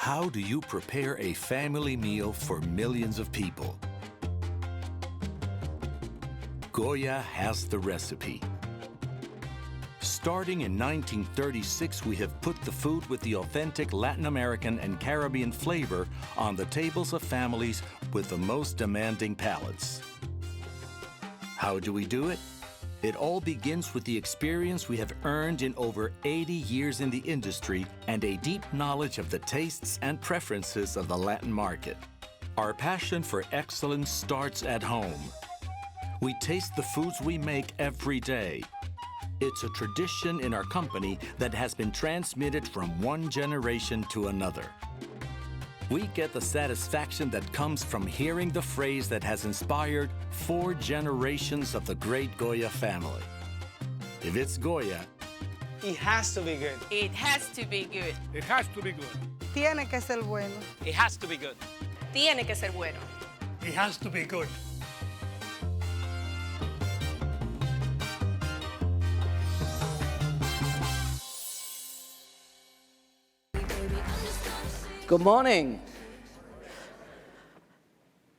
How do you prepare a family meal for millions of people? Goya has the recipe. Starting in 1936, we have put the food with the authentic Latin American and Caribbean flavor on the tables of families with the most demanding palates. How do we do it? It all begins with the experience we have earned in over 80 years in the industry and a deep knowledge of the tastes and preferences of the Latin market. Our passion for excellence starts at home. We taste the foods we make every day. It's a tradition in our company that has been transmitted from one generation to another. We get the satisfaction that comes from hearing the phrase that has inspired 4 generations of the great Goya family. If it's Goya, it has to be good. It has to be good. It has to be good. Tiene que ser bueno. It has to be good. Tiene que ser bueno. It has to be good. Good morning.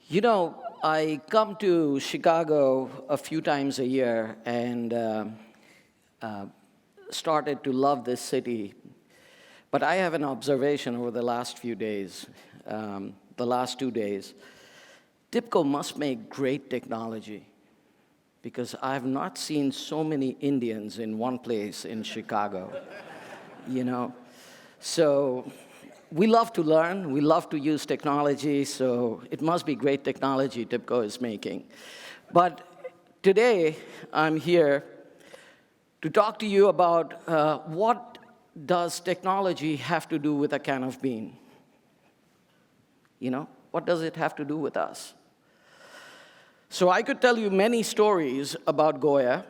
You know, I come to Chicago a few times a year and started to love this city. But I have an observation over the last few days, the last 2 days. Tibco must make great technology because I have not seen so many Indians in one place in Chicago, you know. So we love to learn, we love to use technology, so it must be great technology Tibco is making. But today, I'm here to talk to you about what does technology have to do with a can of bean? You know, what does it have to do with us? So I could tell you many stories about Goya.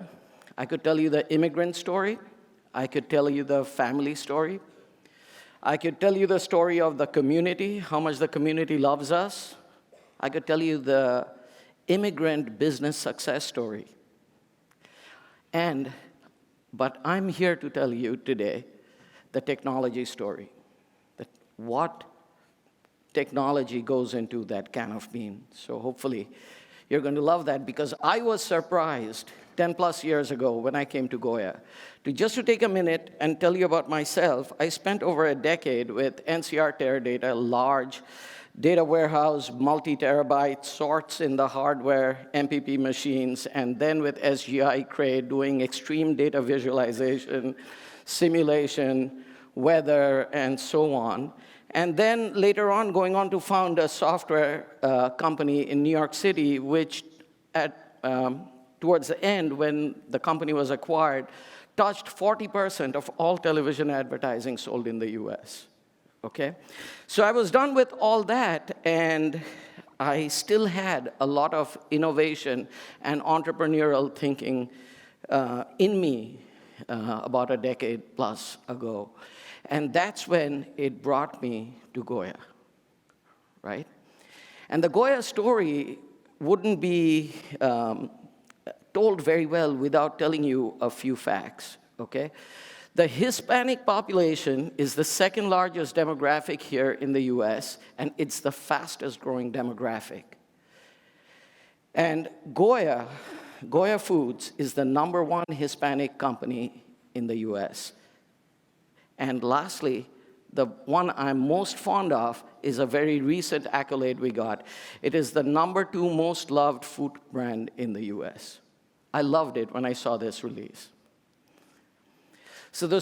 I could tell you the immigrant story. I could tell you the family story. I could tell you the story of the community, how much the community loves us. I could tell you the immigrant business success story. But I'm here to tell you today the technology story, that what technology goes into that can of bean. So hopefully you're going to love that, because I was surprised 10 plus years ago when I came to Goya. To take a minute and tell you about myself, I spent over a decade with NCR Teradata, large data warehouse, multi-terabyte sorts in the hardware, MPP machines, and then with SGI Cray doing extreme data visualization, simulation, weather, and so on. And then later on, going on to found a software company in New York City, which towards the end, when the company was acquired, touched 40% of all television advertising sold in the US, okay? So I was done with all that, and I still had a lot of innovation and entrepreneurial thinking in me about a decade plus ago. And that's when it brought me to Goya, right? And the Goya story wouldn't be told very well without telling you a few facts, okay? The Hispanic population is the second largest demographic here in the US, and it's the fastest growing demographic. And Goya Foods is the #1 Hispanic company in the US. And lastly, the one I'm most fond of is a very recent accolade we got. It is the #2 most loved food brand in the US. I loved it when I saw this release. So the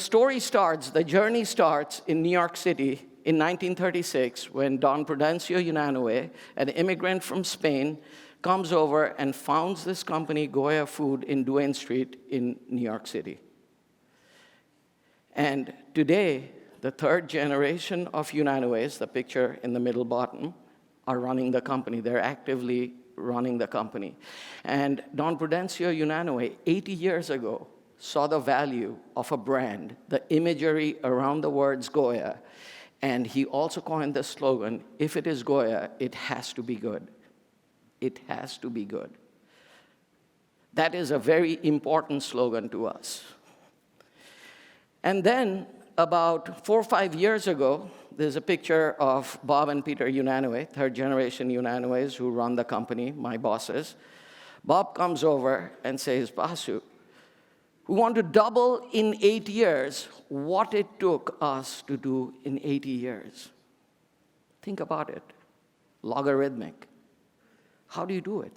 journey starts in New York City in 1936 when Don Prudencio Unanue, an immigrant from Spain, comes over and founds this company, Goya Food, in Duane Street in New York City. And today, the 3rd generation of Unanues, the picture in the middle bottom, are running the company. They're actively running the company. And Don Prudencio Unanue, 80 years ago, saw the value of a brand, the imagery around the words Goya, and he also coined the slogan, if it is Goya, it has to be good. It has to be good. That is a very important slogan to us. And then about 4 or 5 years ago, there's a picture of Bob and Peter Unanue, third-generation Unanues who run the company, my bosses. Bob comes over and says, Basu, we want to double in 8 years what it took us to do in 80 years. Think about it. Logarithmic. How do you do it?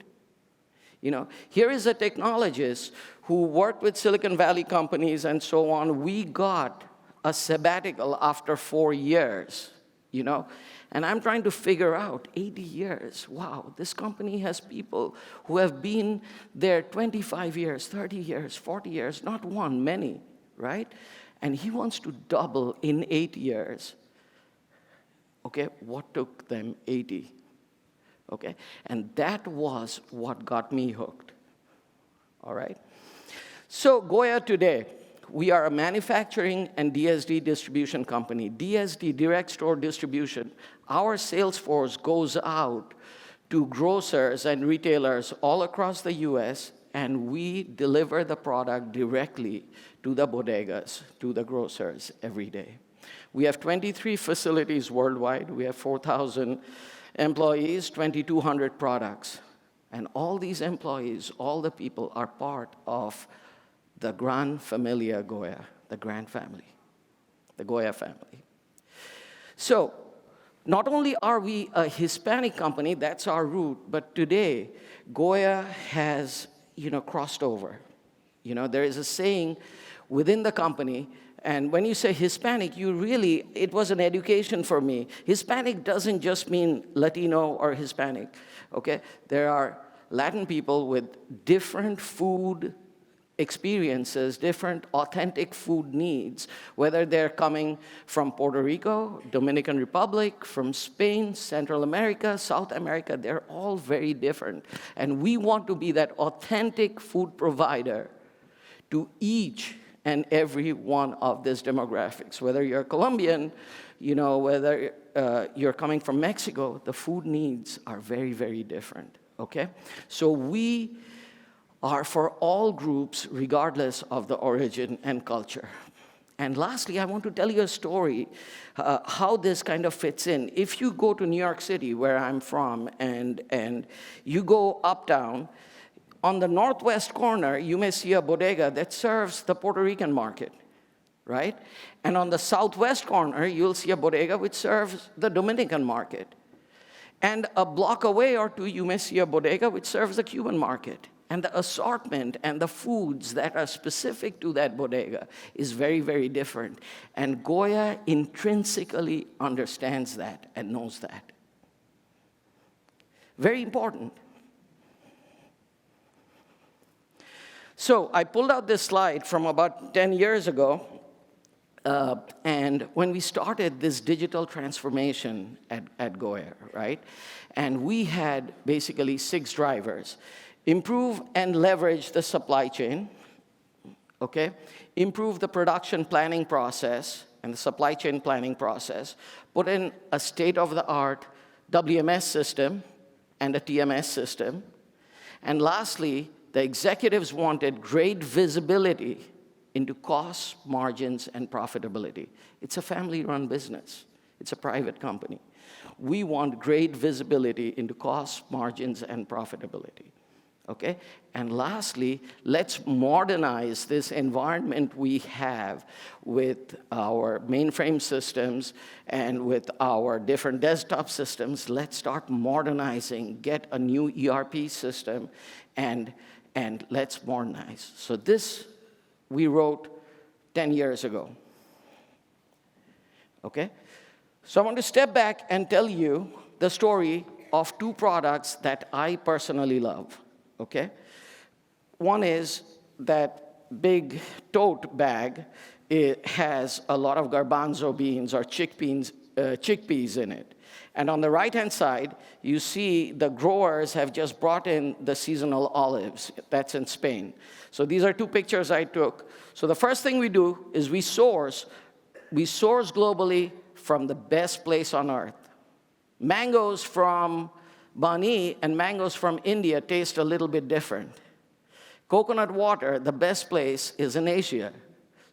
You know, here is a technologist who worked with Silicon Valley companies and so on. We got a sabbatical after 4 years, you know, and I'm trying to figure out 80 years. Wow, this company has people who have been there 25 years, 30 years, 40 years, not one, many, right? And he wants to double in 8 years. Okay, what took them 80? Okay, and that was what got me hooked, all right? So Goya today, we are a manufacturing and DSD distribution company. DSD, direct store distribution. Our sales force goes out to grocers and retailers all across the US, and we deliver the product directly to the bodegas, to the grocers every day. We have 23 facilities worldwide. We have 4,000 employees, 2,200 products. And all these employees, all the people are part of the Gran Familia Goya, the grand family, the Goya family. So not only are we a Hispanic company, that's our root, but today Goya has, crossed over. There is a saying within the company, and when you say Hispanic, it was an education for me. Hispanic doesn't just mean Latino or Hispanic, okay? There are Latin people with different food experiences, different authentic food needs, whether they're coming from Puerto Rico, Dominican Republic, from Spain, Central America, South America, they're all very different. And we want to be that authentic food provider to each and every one of these demographics. Whether you're Colombian, whether you're coming from Mexico, the food needs are very, very different, okay? So we are for all groups, regardless of the origin and culture. And lastly, I want to tell you a story, how this kind of fits in. If you go to New York City, where I'm from, and you go uptown, on the northwest corner, you may see a bodega that serves the Puerto Rican market, right? And on the southwest corner, you'll see a bodega which serves the Dominican market. And a block away or two, you may see a bodega which serves the Cuban market. And the assortment and the foods that are specific to that bodega is very, very different. And Goya intrinsically understands that and knows that. Very important. So I pulled out this slide from about 10 years ago. And when we started this digital transformation at Goya, right? And we had basically 6 drivers. Improve and leverage the supply chain, okay? Improve the production planning process and the supply chain planning process. Put in a state-of-the-art WMS system and a TMS system. And lastly, the executives wanted great visibility into costs, margins, and profitability. It's a family-run business. It's a private company. We want great visibility into costs, margins, and profitability. Okay? And lastly, let's modernize this environment we have with our mainframe systems and with our different desktop systems. Let's start modernizing, get a new ERP system, and let's modernize. So this we wrote 10 years ago. Okay? So I want to step back and tell you the story of 2 products that I personally love. Okay? One is that big tote bag. It has a lot of garbanzo beans or chickpeas in it. And on the right-hand side, you see the growers have just brought in the seasonal olives. That's in Spain. So these are 2 pictures I took. So the first thing we do is we source globally from the best place on earth. Mangoes from Bani and mangoes from India taste a little bit different. Coconut water, the best place, is in Asia.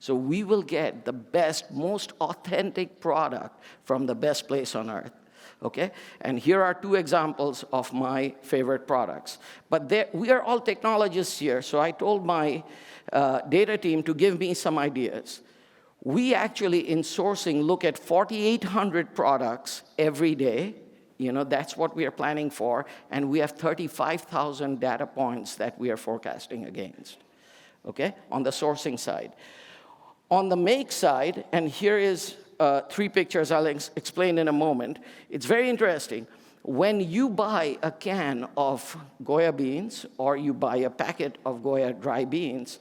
So we will get the best, most authentic product from the best place on earth. Okay? And here are two examples of my favorite products. But we are all technologists here, so I told my data team to give me some ideas. We actually, in sourcing, look at 4,800 products every day. That's what we are planning for, and we have 35,000 data points that we are forecasting against, okay, on the sourcing side. On the make side, and here is 3 pictures I'll explain in a moment. It's very interesting. When you buy a can of Goya beans or you buy a packet of Goya dry beans,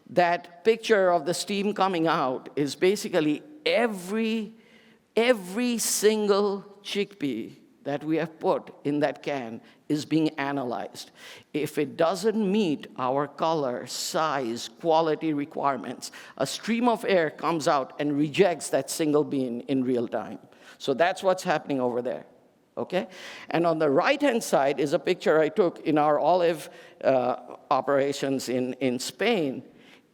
that picture of the steam coming out is basically every single chickpea that we have put in that can is being analyzed. If it doesn't meet our color, size, quality requirements, a stream of air comes out and rejects that single bean in real time. So that's what's happening over there, okay? And on the right-hand side is a picture I took in our olive operations in Spain.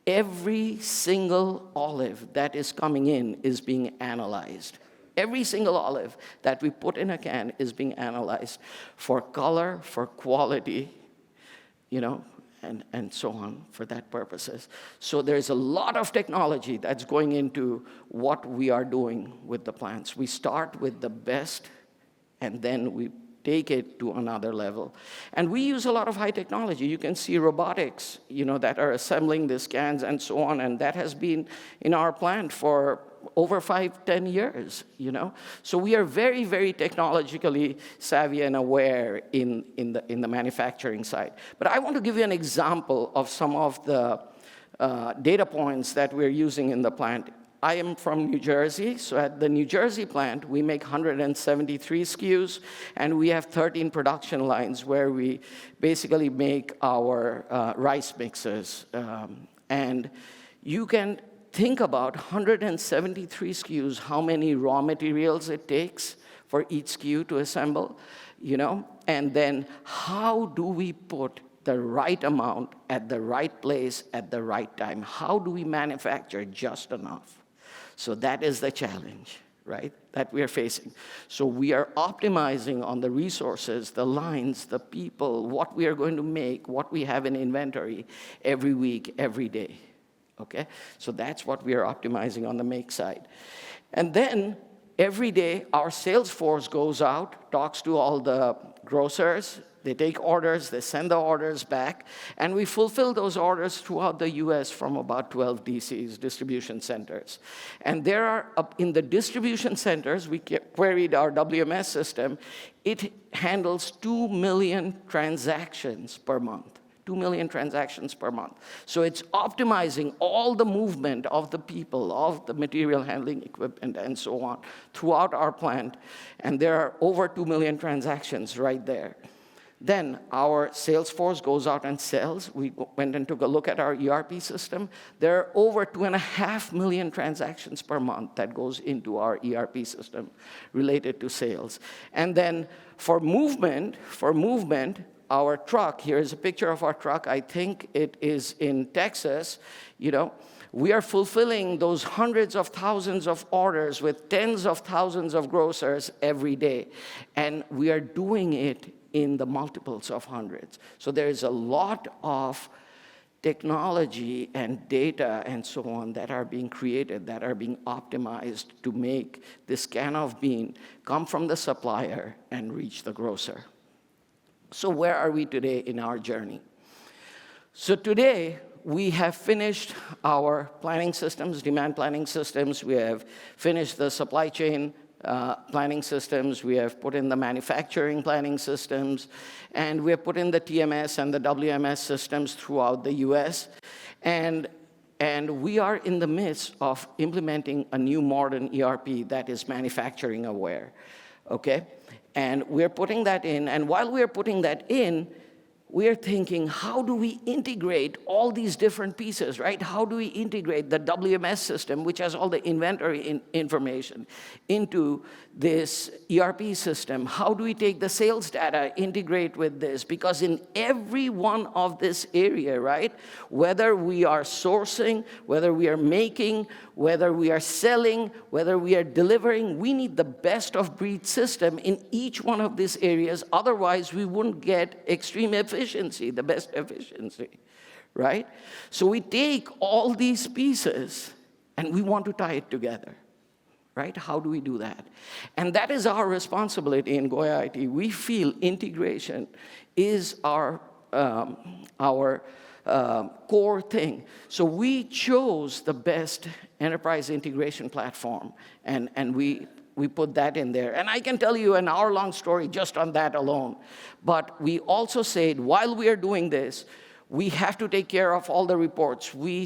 Every single olive that is coming in is being analyzed. Every single olive that we put in a can is being analyzed for color, for quality, and so on for that purposes. So there's a lot of technology that's going into what we are doing with the plants. We start with the best, and then we take it to another level. And we use a lot of high technology. You can see robotics, that are assembling these cans and so on, and that has been in our plant for over 5-10 years, So we are very, very technologically savvy and aware in the manufacturing side. But I want to give you an example of some of the data points that we're using in the plant. I am from New Jersey, so at the New Jersey plant, we make 173 SKUs, and we have 13 production lines where we basically make our rice mixes. And you can think about 173 SKUs, how many raw materials it takes for each SKU to assemble, and then how do we put the right amount at the right place at the right time? How do we manufacture just enough? So that is the challenge, right, that we are facing. So we are optimizing on the resources, the lines, the people, what we are going to make, what we have in inventory every week, every day. Okay? So that's what we are optimizing on the make side. And then every day, our sales force goes out, talks to all the grocers, they take orders, they send the orders back, and we fulfill those orders throughout the US from about 12 DCs, distribution centers. And there are, in the distribution centers, we queried our WMS system, it handles 2 million transactions per month. 2 million transactions per month. So it's optimizing all the movement of the people, of the material handling equipment, and so on, throughout our plant. And there are over 2 million transactions right there. Then our sales force goes out and sells. We went and took a look at our ERP system. There are over 2.5 million transactions per month that goes into our ERP system related to sales. And then for movement, our truck, here is a picture of our truck. I think it is in Texas. We are fulfilling those hundreds of thousands of orders with tens of thousands of grocers every day. And we are doing it in the multiples of hundreds. So there is a lot of technology and data and so on that are being created, that are being optimized to make this can of bean come from the supplier and reach the grocer. So where are we today in our journey? So today, we have finished our planning systems, demand planning systems. We have finished the supply chain planning systems. We have put in the manufacturing planning systems. And we have put in the TMS and the WMS systems throughout the US. And we are in the midst of implementing a new modern ERP that is manufacturing aware, okay? And we're putting that in, and while we're putting that in, we are thinking, how do we integrate all these different pieces, right? How do we integrate the WMS system, which has all the inventory information, into this ERP system? How do we take the sales data, integrate with this? Because in every one of this area, right, whether we are sourcing, whether we are making, whether we are selling, whether we are delivering, we need the best of breed system in each one of these areas. Otherwise, we wouldn't get extreme efficiency, the best efficiency, right? So we take all these pieces and we want to tie it together, right? How do we do that? And that is our responsibility in Goya IT. We feel integration is our core thing. So we chose the best enterprise integration platform, and we put that in there. And I can tell you an hour-long story just on that alone. But we also said, while we are doing this, we have to take care of all the reports. We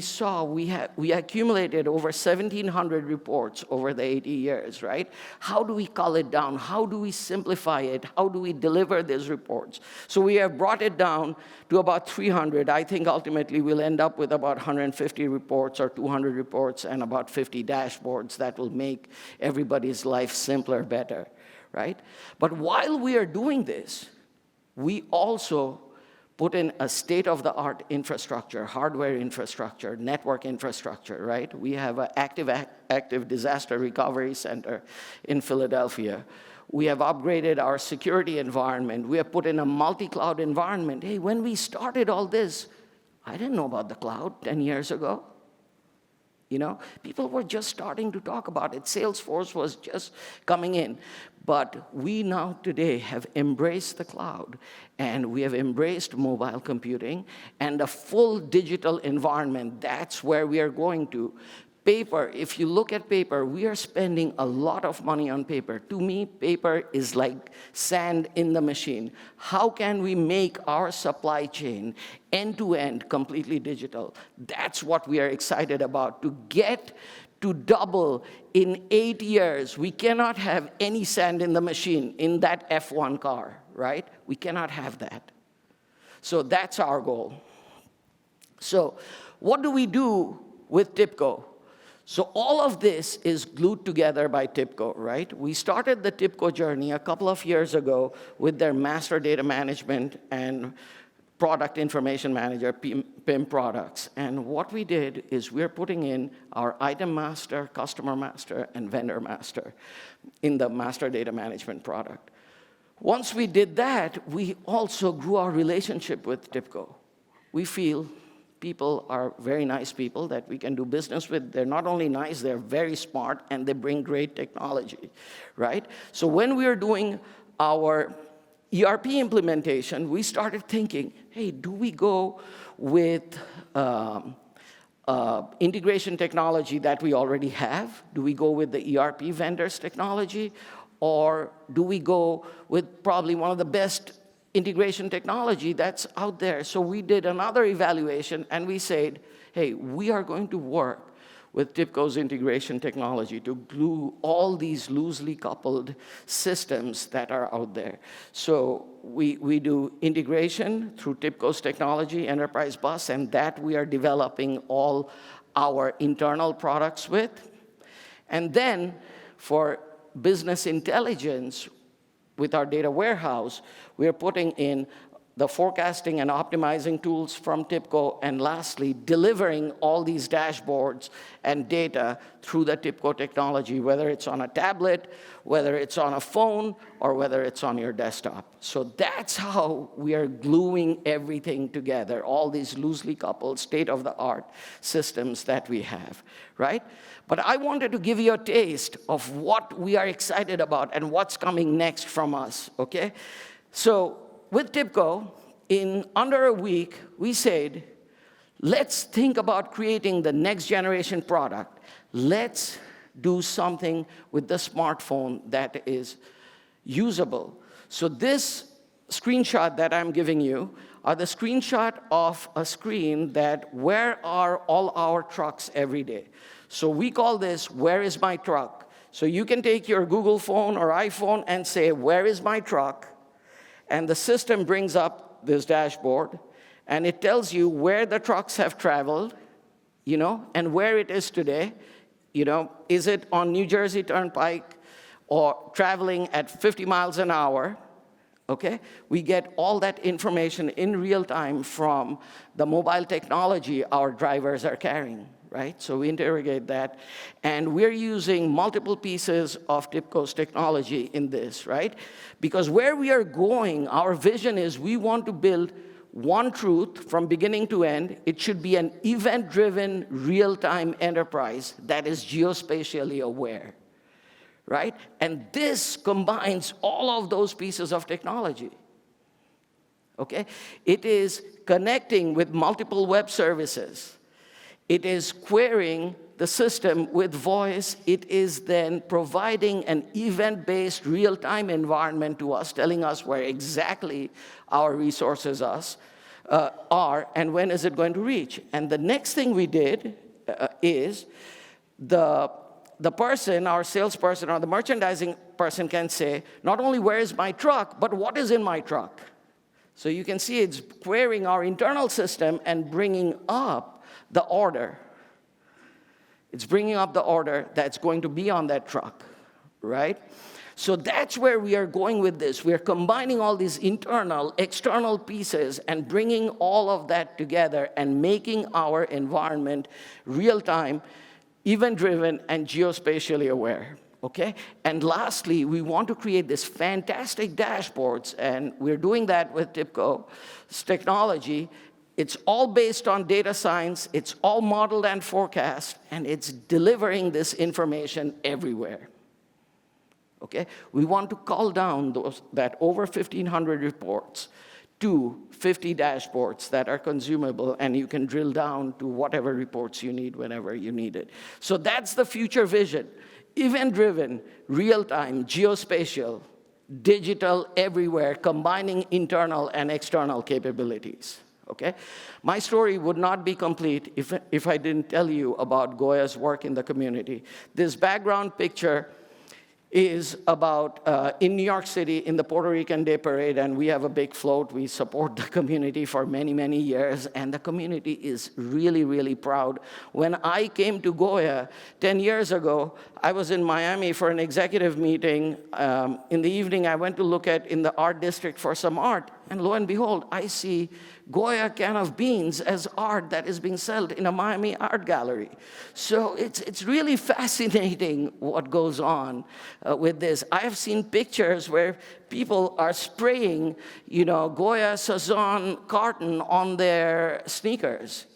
accumulated over 1,700 reports over the 80 years, right? How do we cull it down? How do we simplify it? How do we deliver these reports? So we have brought it down to about 300. I think ultimately we'll end up with about 150 reports or 200 reports and about 50 dashboards that will make everybody's life simpler, better, right? But while we are doing this, we also put in a state-of-the-art infrastructure, hardware infrastructure, network infrastructure, right? We have an active disaster recovery center in Philadelphia. We have upgraded our security environment. We have put in a multi-cloud environment. Hey, when we started all this, I didn't know about the cloud 10 years ago. You know, people were just starting to talk about it. Salesforce was just coming in. But we now today have embraced the cloud, and we have embraced mobile computing and a full digital environment. That's where we are going to. Paper, if you look at paper, we are spending a lot of money on paper. To me, paper is like sand in the machine. How can we make our supply chain end-to-end completely digital? That's what we are excited about. To get to double in 8 years, we cannot have any sand in the machine in that F1 car, right? We cannot have that. So that's our goal. So what do we do with Tibco? So all of this is glued together by Tibco, right? We started the Tibco journey a couple of years ago with their master data management and product information manager, PIM products. And what we did is we're putting in our item master, customer master, and vendor master in the master data management product. Once we did that, we also grew our relationship with Tibco. We feel people are very nice people that we can do business with. They're not only nice, they're very smart, and they bring great technology, right? So when we were doing our ERP implementation, we started thinking, hey, do we go with integration technology that we already have? Do we go with the ERP vendors technology? Or do we go with probably one of the best integration technology that's out there? So we did another evaluation, and we said, hey, we are going to work with Tibco's integration technology to glue all these loosely coupled systems that are out there. So we do integration through Tibco's technology, Enterprise Bus, and that we are developing all our internal products with. And then for business intelligence, with our data warehouse, we are putting in the forecasting and optimizing tools from Tibco, and lastly, delivering all these dashboards and data through the Tibco technology, whether it's on a tablet, whether it's on a phone, or whether it's on your desktop. So that's how we are gluing everything together, all these loosely coupled state-of-the-art systems that we have, right? But I wanted to give you a taste of what we are excited about and what's coming next from us, okay? So with Tibco, in under a week, we said, let's think about creating the next generation product. Let's do something with the smartphone that is usable. So this screenshot that I'm giving you are the screenshot of a screen that where are all our trucks every day. So we call this, where is my truck? So you can take your Google phone or iPhone and say, where is my truck? And the system brings up this dashboard, and it tells you where the trucks have traveled, and where it is today. Is it on New Jersey Turnpike or traveling at 50 miles an hour? Okay? We get all that information in real time from the mobile technology our drivers are carrying, right? So we interrogate that. And we're using multiple pieces of Tibco's technology in this, right? Because where we are going, our vision is we want to build one truth from beginning to end. It should be an event-driven, real-time enterprise that is geospatially aware, right? And this combines all of those pieces of technology, okay? It is connecting with multiple web services. It is querying the system with voice. It is then providing an event-based, real-time environment to us, telling us where exactly our resources are and when is it going to reach. And the next thing we did is the person, our salesperson or the merchandising person can say, not only where is my truck, but what is in my truck. So you can see it's querying our internal system and bringing up the order. It's bringing up the order that's going to be on that truck, right? So that's where we are going with this. We are combining all these internal, external pieces and bringing all of that together and making our environment real-time, event-driven, and geospatially aware, okay? And lastly, we want to create this fantastic dashboards, and we're doing that with Tibco's technology. It's all based on data science, it's all modeled and forecast, and it's delivering this information everywhere, okay? We want to cull down that over 1,500 reports to 50 dashboards that are consumable, and you can drill down to whatever reports you need whenever you need it. So that's the future vision. Event-driven, real-time, geospatial, digital everywhere, combining internal and external capabilities, okay? My story would not be complete if I didn't tell you about Goya's work in the community. This background picture is about in New York City in the Puerto Rican Day Parade, and we have a big float. We support the community for many, many years, and the community is really, really proud. When I came to Goya 10 years ago, I was in Miami for an executive meeting. In the evening, I went to look in the art district for some art, and lo and behold, I see Goya can of beans as art that is being sold in a Miami art gallery. So it's really fascinating what goes on with this. I have seen pictures where people are spraying, Goya Saison carton on their sneakers,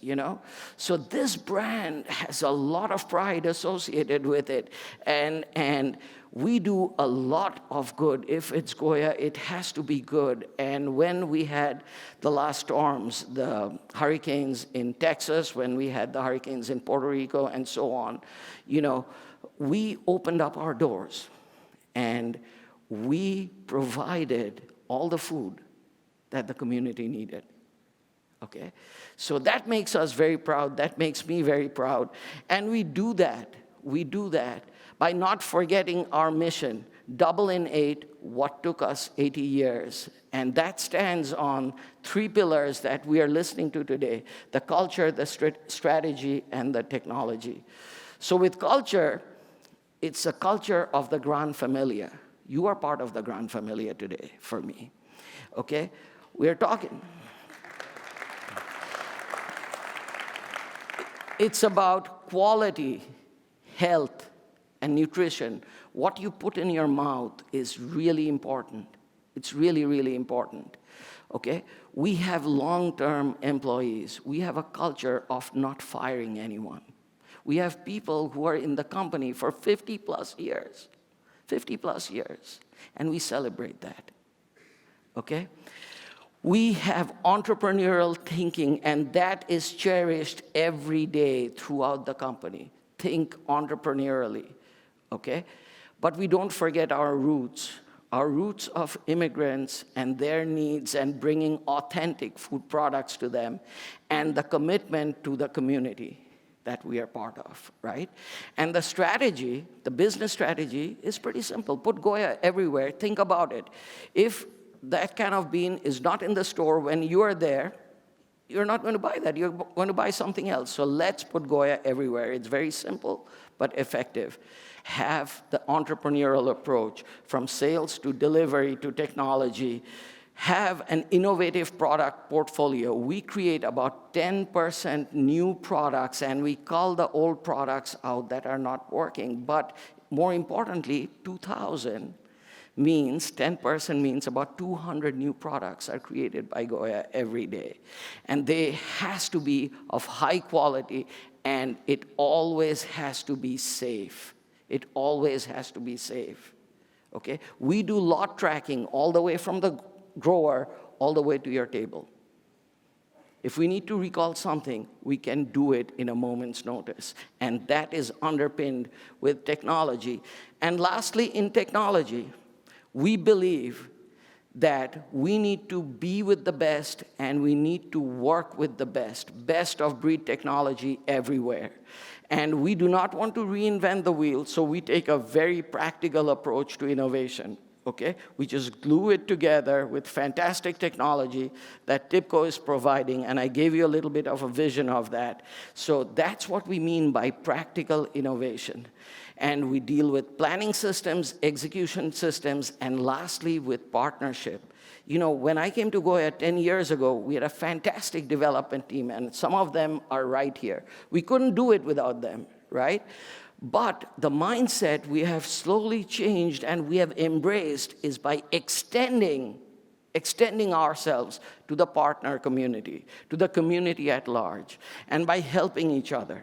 So this brand has a lot of pride associated with it, and we do a lot of good. If it's Goya, it has to be good. And when we had the last storms, the hurricanes in Texas, when we had the hurricanes in Puerto Rico, and so on, we opened up our doors and we provided all the food that the community needed. Okay? So that makes us very proud. That makes me very proud. And we do that by not forgetting our mission, double in 8, what took us 80 years. And that stands on 3 pillars that we are listening to today: the culture, the strategy, and the technology. So with culture, it's a culture of the Gran Familia. You are part of the Gran Familia today for me, okay? We're talking. It's about quality, health, and nutrition. What you put in your mouth is really important. It's really, really important, okay? We have long-term employees. We have a culture of not firing anyone. We have people who are in the company for 50-plus years, 50-plus years, and we celebrate that, okay? We have entrepreneurial thinking, and that is cherished every day throughout the company. Think entrepreneurially. Okay? But we don't forget our roots of immigrants and their needs and bringing authentic food products to them, and the commitment to the community that we are part of, right? And the strategy, the business strategy, is pretty simple. Put Goya everywhere. Think about it. If that can of bean is not in the store when you are there, you're not going to buy that. You're going to buy something else. So let's put Goya everywhere. It's very simple, but effective. Have the entrepreneurial approach from sales to delivery to technology. Have an innovative product portfolio. We create about 10% new products, and we cull the old products out that are not working. But more importantly, 2,000 means 10% means about 200 new products are created by Goya every day. And they has to be of high quality, and it always has to be safe. It always has to be safe, okay? We do lot tracking all the way from the grower all the way to your table. If we need to recall something, we can do it in a moment's notice. And that is underpinned with technology. And lastly, in technology, we believe that we need to be with the best and we need to work with the best of breed technology everywhere. And we do not want to reinvent the wheel, so we take a very practical approach to innovation. Okay? We just glue it together with fantastic technology that Tibco is providing, and I gave you a little bit of a vision of that. So that's what we mean by practical innovation. And we deal with planning systems, execution systems, and lastly, with partnership. You know, when I came to Goya 10 years ago, we had a fantastic development team, and some of them are right here. We couldn't do it without them, right? But the mindset we have slowly changed and we have embraced is by extending ourselves to the partner community, to the community at large, and by helping each other,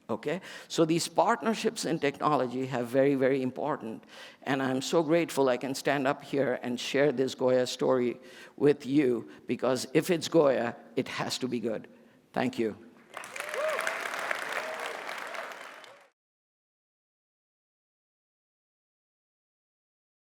okay? So these partnerships in technology have very, very important, and I'm so grateful I can stand up here and share this Goya story with you, because if it's Goya, it has to be good. Thank you.